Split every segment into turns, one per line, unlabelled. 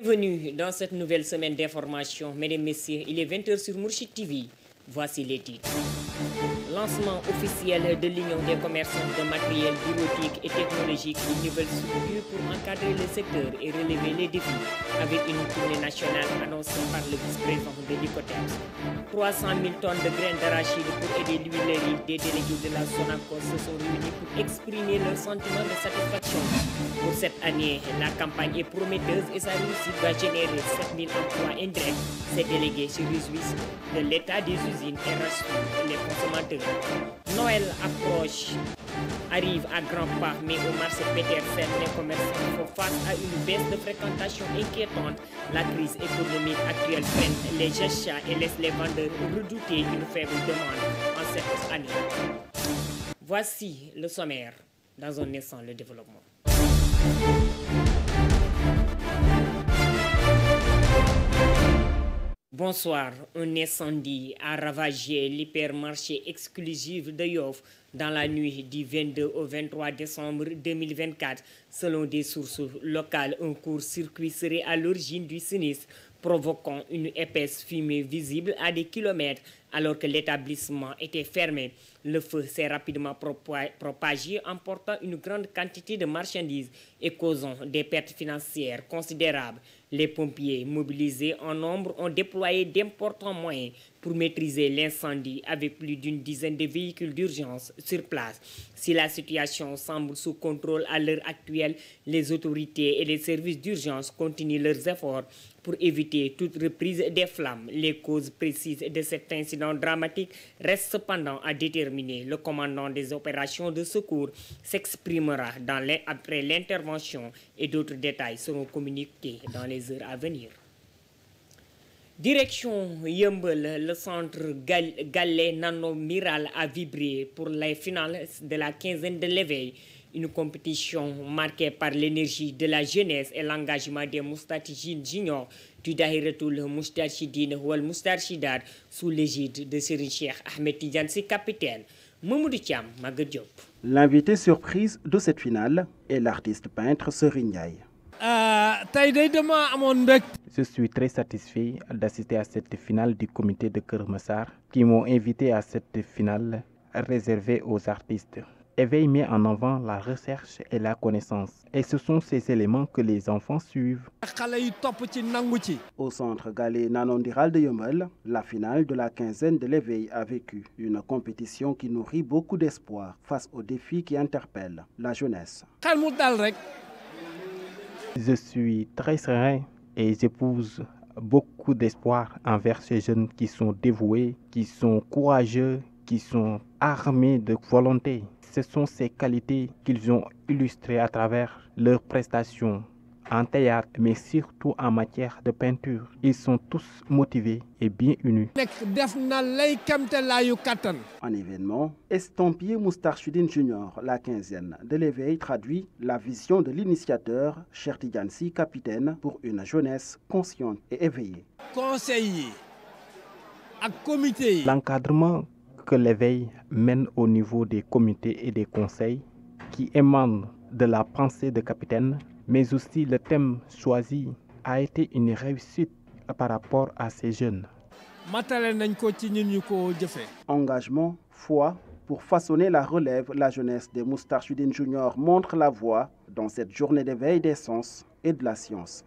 Bienvenue dans cette nouvelle semaine d'information. Mesdames, Messieurs, il est 20h sur Mourchid TV. Voici les titres. Lancement officiel de l'Union des commerçants de matériel bureautique et technologique, une nouvelle structure pour encadrer le secteur et relever les défis avec une tournée nationale annoncée par le vice-président de l'ICOTEMS. 300 000 tonnes de graines d'arachide pour aider l'huilerie. Des délégués de la Sonacos se sont réunis pour exprimer leur sentiment de satisfaction. Pour cette année, la campagne est prometteuse et sa réussite va générer 7 000 emplois indirects. Ces délégués se réjouissent de l'état des usines et rassurent les consommateurs. Noël approche, arrive à grands pas, mais au marché Petersen, les commerçants font face à une baisse de fréquentation inquiétante. La crise économique actuelle freine les achats et laisse les vendeurs redouter une faible demande en cette année. Voici le sommaire dans un instant, le développement. Bonsoir. Un incendie a ravagé l'hypermarché exclusif de Yoff dans la nuit du 22 au 23 décembre 2024. Selon des sources locales, un court-circuit serait à l'origine du sinistre, provoquant une épaisse fumée visible à des kilomètres. Alors que l'établissement était fermé, le feu s'est rapidement propagé, emportant une grande quantité de marchandises et causant des pertes financières considérables. Les pompiers mobilisés en nombre ont déployé d'importants moyens pour maîtriser l'incendie avec plus d'une dizaine de véhicules d'urgence sur place. Si la situation semble sous contrôle à l'heure actuelle, les autorités et les services d'urgence continuent leurs efforts pour éviter toute reprise des flammes. Les causes précises de cet incident dramatique restent cependant à déterminer. Le commandant des opérations de secours s'exprimera après l'intervention et d'autres détails seront communiqués dans les heures à venir. Direction Yeumbeul, le centre Galle Nano Miral a vibré pour les finales de la quinzaine de l'éveil. Une compétition marquée par l'énergie de la jeunesse et l'engagement des Moustarchidines juniors du Dahiratul Moustarchidine Wal Moustarchidat sous l'égide de Serigne Cheikh Ahmed Tidiane Sy capitaine. Mamadou Thiam, Maguette Diop.
L'invité surprise de cette finale est l'artiste peintre Serigne Ndiaye.
Je suis très satisfait d'assister à cette finale du comité de Keur Massar qui m'ont invité à cette finale réservée aux artistes. Éveil met en avant la recherche et la connaissance. Et ce sont ces éléments que les enfants suivent.
Au centre Galle Nano Miral de Yeumbeul, la finale de la quinzaine de l'éveil a vécu une compétition qui nourrit beaucoup d'espoir face aux défis qui interpellent la jeunesse.
Je suis très serein et j'épouse beaucoup d'espoir envers ces jeunes qui sont dévoués, qui sont courageux, qui sont armés de volonté. Ce sont ces qualités qu'ils ont illustrées à travers leurs prestations en théâtre, mais surtout en matière de peinture. Ils sont tous motivés et bien unis.
En événement, estampillé Moustarchidine Junior, la quinzaine de l'éveil traduit la vision de l'initiateur Cheikh Tidiane Sy capitaine pour une jeunesse consciente et éveillée.
Conseiller à comité.
L'encadrement que l'éveil mène au niveau des comités et des conseils qui émanent de la pensée de capitaine, mais aussi le thème choisi a été une réussite par rapport à ces jeunes.
Engagement, foi, pour façonner la relève, la jeunesse des Moustarchidine Junior montre la voie dans cette journée d'éveil des sens et de la science.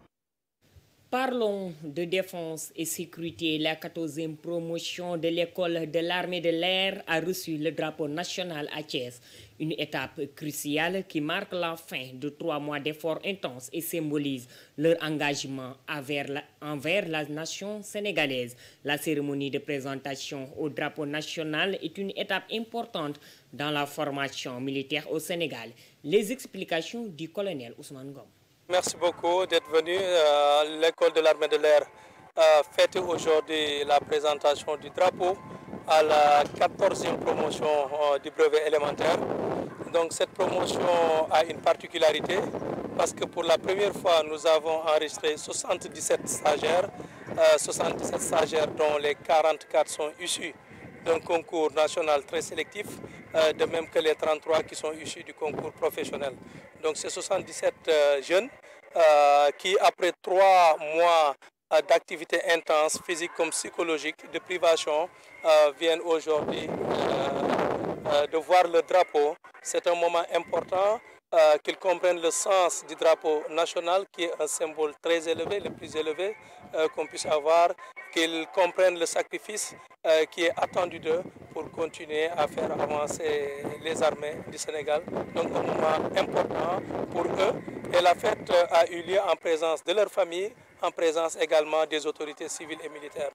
Parlons de défense et sécurité. La 14e promotion de l'école de l'armée de l'air a reçu le drapeau national à Thiès. Une étape cruciale qui marque la fin de 3 mois d'efforts intenses et symbolise leur engagement envers la nation sénégalaise. La cérémonie de présentation au drapeau national est une étape importante dans la formation militaire au Sénégal. Les explications du colonel Ousmane Ngom.
Merci beaucoup d'être venu. L'école de l'armée de l'air fête aujourd'hui la présentation du drapeau à la 14e promotion du brevet élémentaire. Donc cette promotion a une particularité parce que pour la première fois nous avons enregistré 77 stagiaires, dont les 44 sont issus d'un concours national très sélectif, de même que les 33 qui sont issus du concours professionnel. Donc ces 77 jeunes qui, après 3 mois d'activité intense, physique comme psychologique, de privation, viennent aujourd'hui de voir le drapeau. C'est un moment important qu'ils comprennent le sens du drapeau national, qui est un symbole très élevé, le plus élevé qu'on puisse avoir, qu'ils comprennent le sacrifice qui est attendu d'eux pour continuer à faire avancer les armées du Sénégal. Donc un moment important pour eux. Et la fête a eu lieu en présence de leur famille, en présence également des autorités civiles et militaires.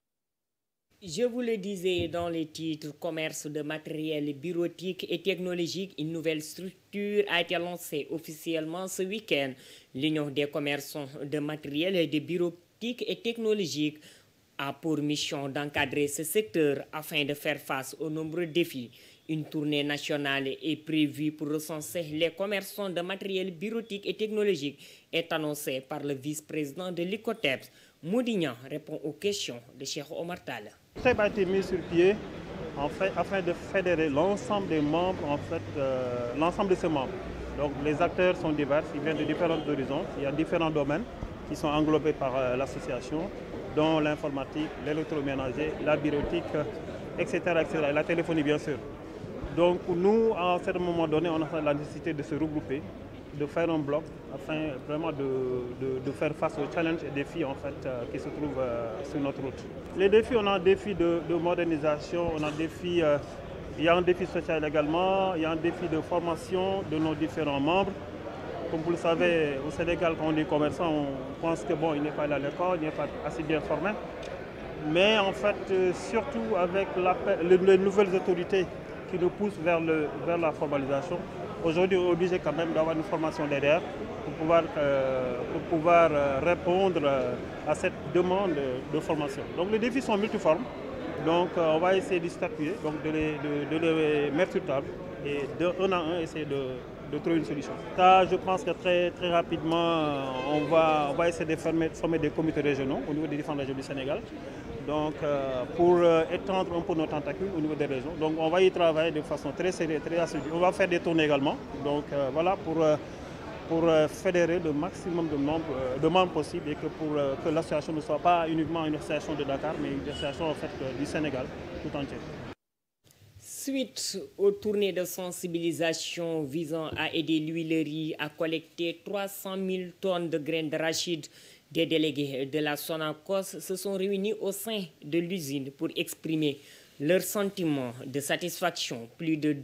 Je vous le disais dans les titres, commerce de matériel bureautique et technologique, une nouvelle structure a été lancée officiellement ce week-end. L'Union des commerçants de matériel et de bureautique et technologique a pour mission d'encadrer ce secteur afin de faire face aux nombreux défis. Une tournée nationale est prévue pour recenser les commerçants de matériel bureautique et technologique, est annoncée par le vice-président de l'ICOTEPS. Moudignan répond aux questions de Cheikh Omar Talla.
Le a été mis sur pied afin de fédérer l'ensemble des membres, l'ensemble de ces membres. Donc les acteurs sont divers, ils viennent de différents horizons, il y a différents domaines qui sont englobés par l'association, dont l'informatique, l'électroménager, la bureautique, etc., etc., et la téléphonie bien sûr. Donc nous, à un certain moment donné, on a la nécessité de se regrouper, de faire un bloc afin vraiment de faire face aux challenges et défis qui se trouvent sur notre route. Les défis, on a un défi de modernisation, on a un défi, il y a un défi social également, il y a un défi de formation de nos différents membres. Comme vous le savez, au Sénégal, quand on est commerçant, on pense que bon, il n'est pas allé à l'école, il n'est pas assez bien formé. Mais en fait, surtout avec les nouvelles autorités qui nous poussent vers la formalisation, aujourd'hui, on est obligé quand même d'avoir une formation derrière pour pouvoir répondre à cette demande de formation. Donc les défis sont multiformes. Donc on va essayer de statuer, donc de les mettre sur table et un à un essayer de trouver une solution. Ça, je pense que très rapidement, on va essayer de former des comités régionaux au niveau des différentes régions du Sénégal. Donc, pour étendre un peu nos tentacules au niveau des régions. Donc, on va y travailler de façon très sérieuse, très assidue. On va faire des tournées également. Donc, voilà, pour fédérer le maximum de membres possible et que l'association ne soit pas uniquement une association de Dakar, mais une association en fait, du Sénégal tout entier.
Suite aux tournées de sensibilisation visant à aider l'huilerie à collecter 300 000 tonnes de graines d'arachide, des délégués de la Sonacos se sont réunis au sein de l'usine pour exprimer leur sentiment de satisfaction. Plus de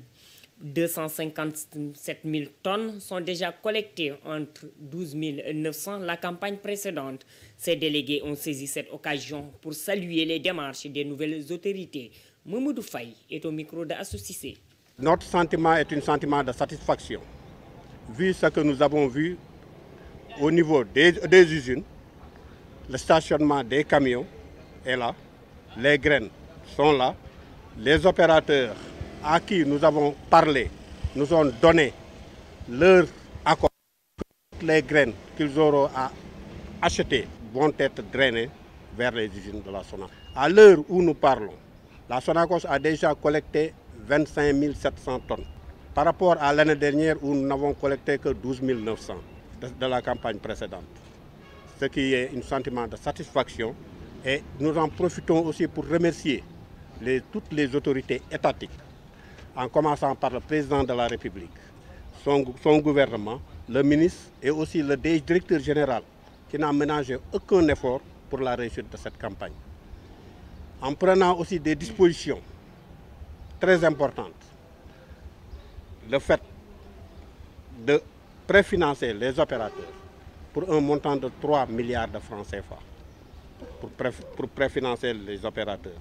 257 000 tonnes sont déjà collectées entre 12 900 la campagne précédente. Ces délégués ont saisi cette occasion pour saluer les démarches des nouvelles autorités. Mamoudou Faye est au micro d'Associé.
Notre sentiment est un sentiment de satisfaction. Vu ce que nous avons vu au niveau des usines, le stationnement des camions est là, les graines sont là, les opérateurs à qui nous avons parlé nous ont donné leur accord. Toutes les graines qu'ils auront à acheter vont être drainées vers les usines de la Sonacos. À l'heure où nous parlons, la Sonacos a déjà collecté 25 700 tonnes par rapport à l'année dernière où nous n'avons collecté que 12 900 de la campagne précédente. Ce qui est un sentiment de satisfaction et nous en profitons aussi pour remercier toutes les autorités étatiques, en commençant par le président de la République, son gouvernement, le ministre et aussi le directeur général qui n'a ménagé aucun effort pour la réussite de cette campagne. En prenant aussi des dispositions très importantes, le fait de préfinancer les opérateurs pour un montant de 3 milliards de francs CFA, pour préfinancer les opérateurs,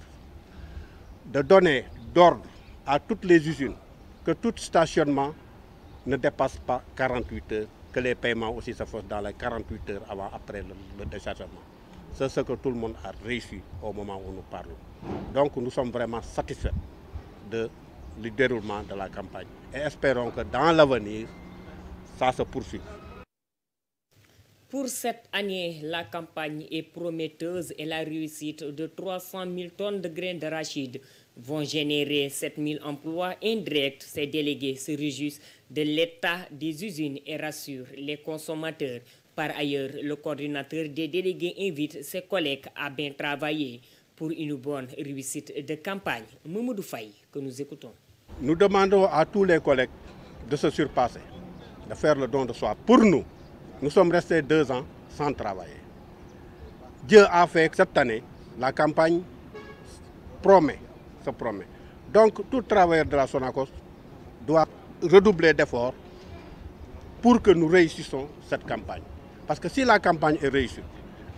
de donner d'ordre à toutes les usines que tout stationnement ne dépasse pas 48 heures, que les paiements aussi se fassent dans les 48 heures après le déchargement. C'est ce que tout le monde a réussi au moment où nous parlons. Donc nous sommes vraiment satisfaits du déroulement de la campagne et espérons que dans l'avenir, ça se poursuit.
Pour cette année, la campagne est prometteuse et la réussite de 300 000 tonnes de graines d'arachide vont générer 7 000 emplois indirects. Ces délégués se réjouissent de l'état des usines et rassurent les consommateurs. Par ailleurs, le coordinateur des délégués invite ses collègues à bien travailler pour une bonne réussite de campagne. Mamadou Faye, que nous écoutons.
Nous demandons à tous les collègues de se surpasser, de faire le don de soi. Pour nous, nous sommes restés 2 ans sans travailler. Dieu a fait que cette année, la campagne se promet. Donc, tout travailleur de la Sonacos doit redoubler d'efforts pour que nous réussissions cette campagne. Parce que si la campagne est réussie,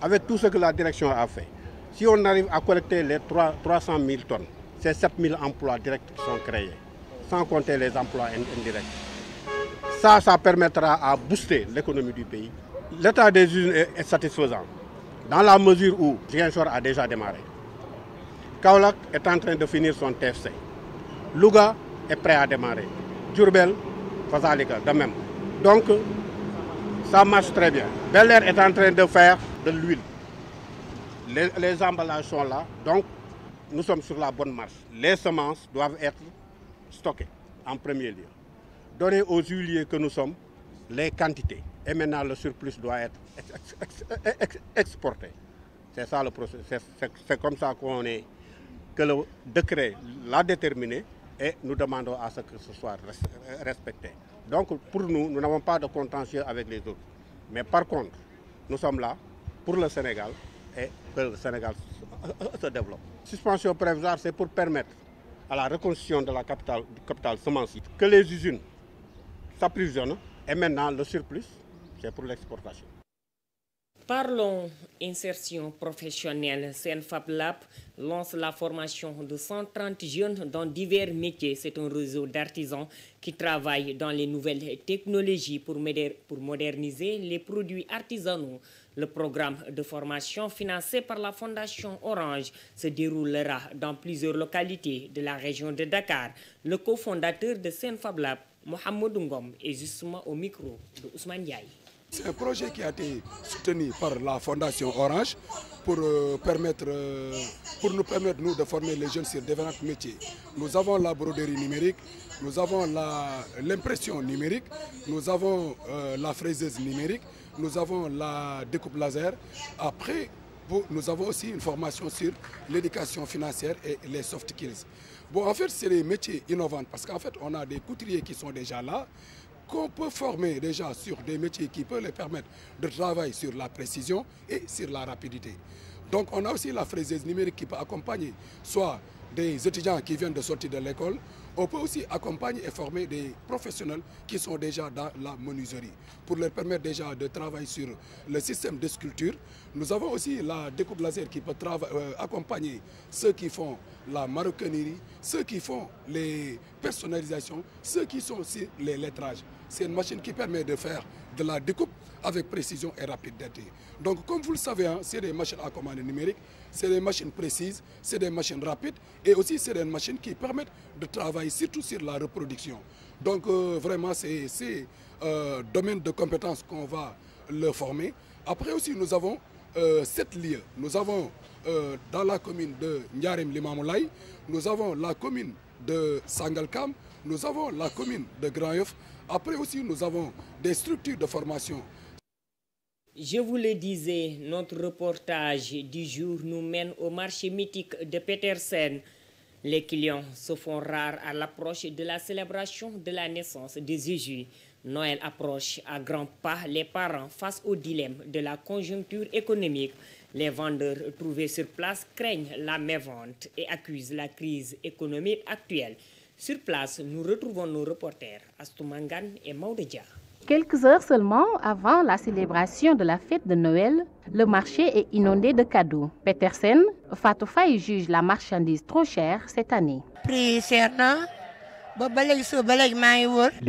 avec tout ce que la direction a fait, si on arrive à collecter les 300 000 tonnes, c'est 7 000 emplois directs qui sont créés, sans compter les emplois indirects. Ça permettra à booster l'économie du pays. L'état des usines est satisfaisant, dans la mesure où Ziguinchor a déjà démarré. Kaolack est en train de finir son TFC. Louga est prêt à démarrer. Diourbel, Fazalika, de même. Donc, ça marche très bien. Bel Air est en train de faire de l'huile. Les emballages sont là, donc nous sommes sur la bonne marche. Les semences doivent être stockées en premier lieu. Donner aux huiliers que nous sommes les quantités. Et maintenant, le surplus doit être exporté. C'est ça le processus. C'est comme ça que le décret l'a déterminé et nous demandons à ce que ce soit respecté. Donc pour nous, nous n'avons pas de contentieux avec les autres. Mais par contre, nous sommes là pour le Sénégal et que le Sénégal se développe. Suspension provisoire, c'est pour permettre à la reconstitution de la capitale semencière que les usines s'approvisionnent et maintenant le surplus, c'est pour l'exportation.
Parlons insertion professionnelle. Senfab Lab lance la formation de 130 jeunes dans divers métiers. C'est un réseau d'artisans qui travaillent dans les nouvelles technologies pour moderniser les produits artisanaux. Le programme de formation financé par la Fondation Orange se déroulera dans plusieurs localités de la région de Dakar. Le cofondateur de Senfab Lab, Mohamed Ngom, est justement au micro de Ousmane Diaye.
C'est un projet qui a été soutenu par la Fondation Orange pour nous permettre nous de former les jeunes sur différents métiers. Nous avons la broderie numérique, nous avons l'impression numérique, nous avons la fraiseuse numérique, nous avons la découpe laser. Après, nous avons aussi une formation sur l'éducation financière et les soft skills. Bon, en fait, c'est des métiers innovants parce qu'en fait, on a des couturiers qui sont déjà là, qu'on peut former déjà sur des métiers qui peuvent les permettre de travailler sur la précision et sur la rapidité. Donc on a aussi la fraiseuse numérique qui peut accompagner soit des étudiants qui viennent de sortir de l'école, on peut aussi accompagner et former des professionnels qui sont déjà dans la menuiserie pour leur permettre déjà de travailler sur le système de sculpture. Nous avons aussi la découpe laser qui peut accompagner ceux qui font la maroquinerie, ceux qui font les personnalisations, ceux qui sont aussi les lettrages. C'est une machine qui permet de faire de la découpe avec précision et rapidité. Donc comme vous le savez, c'est des machines à commande numérique, c'est des machines précises, c'est des machines rapides et aussi c'est des machines qui permettent de travailler surtout sur la reproduction. Donc vraiment c'est domaine de compétences qu'on va leur former. Après aussi nous avons 7 lieux. Nous avons dans la commune de Ndiarem Limamoulaye, nous avons la commune de Sangalkam, nous avons la commune de Grand Yoff. Après aussi, nous avons des structures de formation.
Je vous le disais, notre reportage du jour nous mène au marché mythique de Petersen. Les clients se font rares à l'approche de la célébration de la naissance de Jésus. Noël approche à grands pas, les parents face au dilemme de la conjoncture économique. Les vendeurs trouvés sur place craignent la mévente et accusent la crise économique actuelle. Sur place, nous retrouvons nos reporters Astoumangan et Maudédia.
Quelques heures seulement avant la célébration de la fête de Noël, le marché est inondé de cadeaux. Petersen, Fatou Faye juge la marchandise trop chère cette année.
Les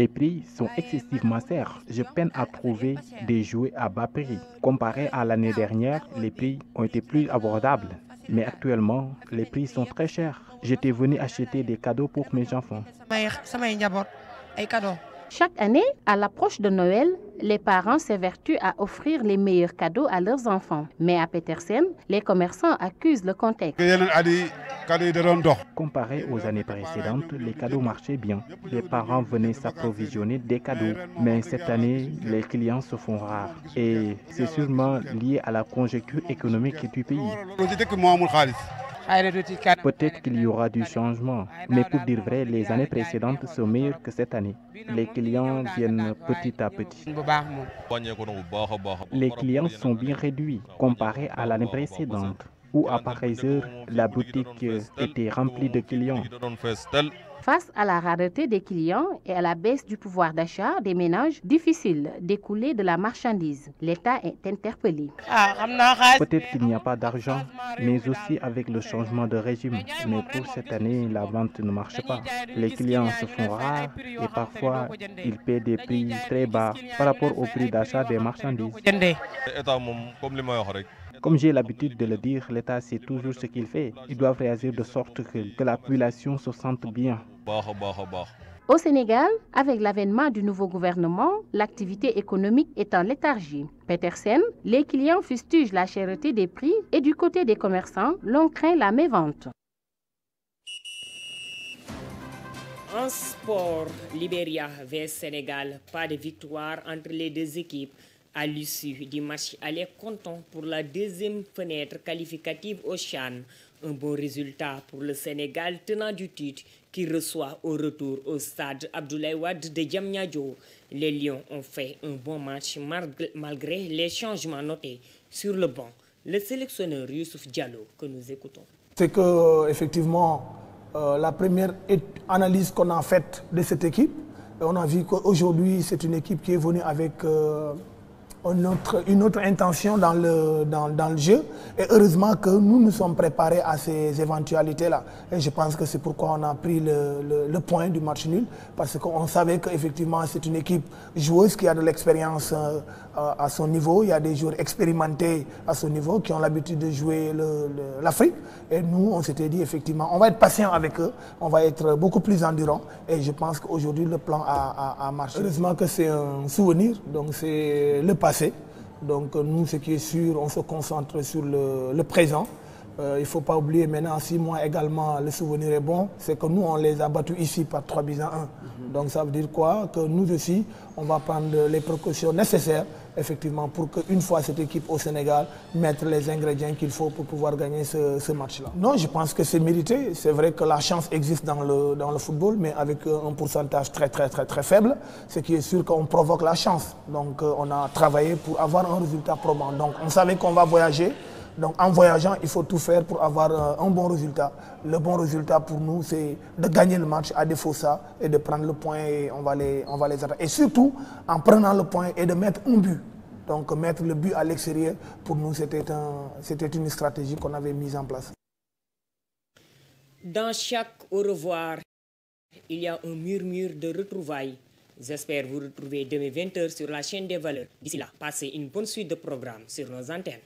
prix sont excessivement chers. Je peine à trouver des jouets à bas prix. Comparé à l'année dernière, les prix ont été plus abordables. Mais actuellement, les prix sont très chers. J'étais venu acheter des cadeaux pour mes enfants.
Chaque année, à l'approche de Noël, les parents s'évertuent à offrir les meilleurs cadeaux à leurs enfants. Mais à Petersen, les commerçants accusent le contexte.
Comparé aux années précédentes, les cadeaux marchaient bien. Les parents venaient s'approvisionner des cadeaux. Mais cette année, les clients se font rares. Et c'est sûrement lié à la conjoncture économique du pays. Peut-être qu'il y aura du changement, mais pour dire vrai, les années précédentes sont meilleures que cette année. Les clients viennent petit à petit. Les clients sont bien réduits comparé à l'année précédente, où à pareille heure, la boutique était remplie de clients.
Face à la rareté des clients et à la baisse du pouvoir d'achat des ménages, difficile d'écouler de la marchandise. L'État est interpellé.
Peut-être qu'il n'y a pas d'argent, mais aussi avec le changement de régime. Mais pour cette année, la vente ne marche pas. Les clients se font rares et parfois, ils paient des prix très bas par rapport au prix d'achat des marchandises. Comme j'ai l'habitude de le dire, l'État sait toujours ce qu'il fait. Ils doivent réagir de sorte que la population se sente bien.
Au Sénégal, avec l'avènement du nouveau gouvernement, l'activité économique est en léthargie. Petersen, les clients fustigent la cherté des prix et du côté des commerçants, l'on craint la mévente.
En sport, Libéria vs Sénégal, pas de victoire entre les deux équipes. À l'issue du match aller comptant pour la deuxième fenêtre qualificative au CHAN. Un bon résultat pour le Sénégal tenant du titre qui reçoit au retour au stade Abdoulaye Wade de Diamniadio. Les Lions ont fait un bon match malgré les changements notés sur le banc. Le sélectionneur Youssouf Diallo que nous écoutons.
C'est que effectivement la première analyse qu'on a faite de cette équipe, on a vu qu'aujourd'hui c'est une équipe qui est venue avec une autre intention dans le jeu. Et heureusement que nous nous sommes préparés à ces éventualités-là. Et je pense que c'est pourquoi on a pris le point du match nul. Parce qu'on savait qu'effectivement c'est une équipe joueuse qui a de l'expérience à son niveau. Il y a des joueurs expérimentés à son niveau qui ont l'habitude de jouer l'Afrique. Et nous, on s'était dit effectivement, on va être patient avec eux. On va être beaucoup plus endurant. Et je pense qu'aujourd'hui, le plan a marché. Heureusement que c'est un souvenir. Donc c'est le passé. Donc nous, ce qui est sûr, on se concentre sur le présent. Il ne faut pas oublier maintenant, 6 mois également, le souvenir est bon. C'est que nous, on les a battus ici par 3-1. Donc ça veut dire quoi? Que nous aussi, on va prendre les précautions nécessaires, effectivement, pour qu'une fois cette équipe au Sénégal, mettre les ingrédients qu'il faut pour pouvoir gagner ce match-là. Non, je pense que c'est mérité. C'est vrai que la chance existe dans le football, mais avec un pourcentage très faible. Ce qui est sûr qu'on provoque la chance. Donc on a travaillé pour avoir un résultat probant. Donc on savait qu'on va voyager. Donc en voyageant, il faut tout faire pour avoir un bon résultat. Le bon résultat pour nous, c'est de gagner le match à défaut ça et de prendre le point et on va les attaquer. Et surtout, en prenant le point et de mettre un but. Donc mettre le but à l'extérieur, pour nous, c'était une stratégie qu'on avait mise en place.
Dans chaque au revoir, il y a un murmure de retrouvailles. J'espère vous retrouver demain 20h sur la chaîne des valeurs. D'ici là, passez une bonne suite de programmes sur nos antennes.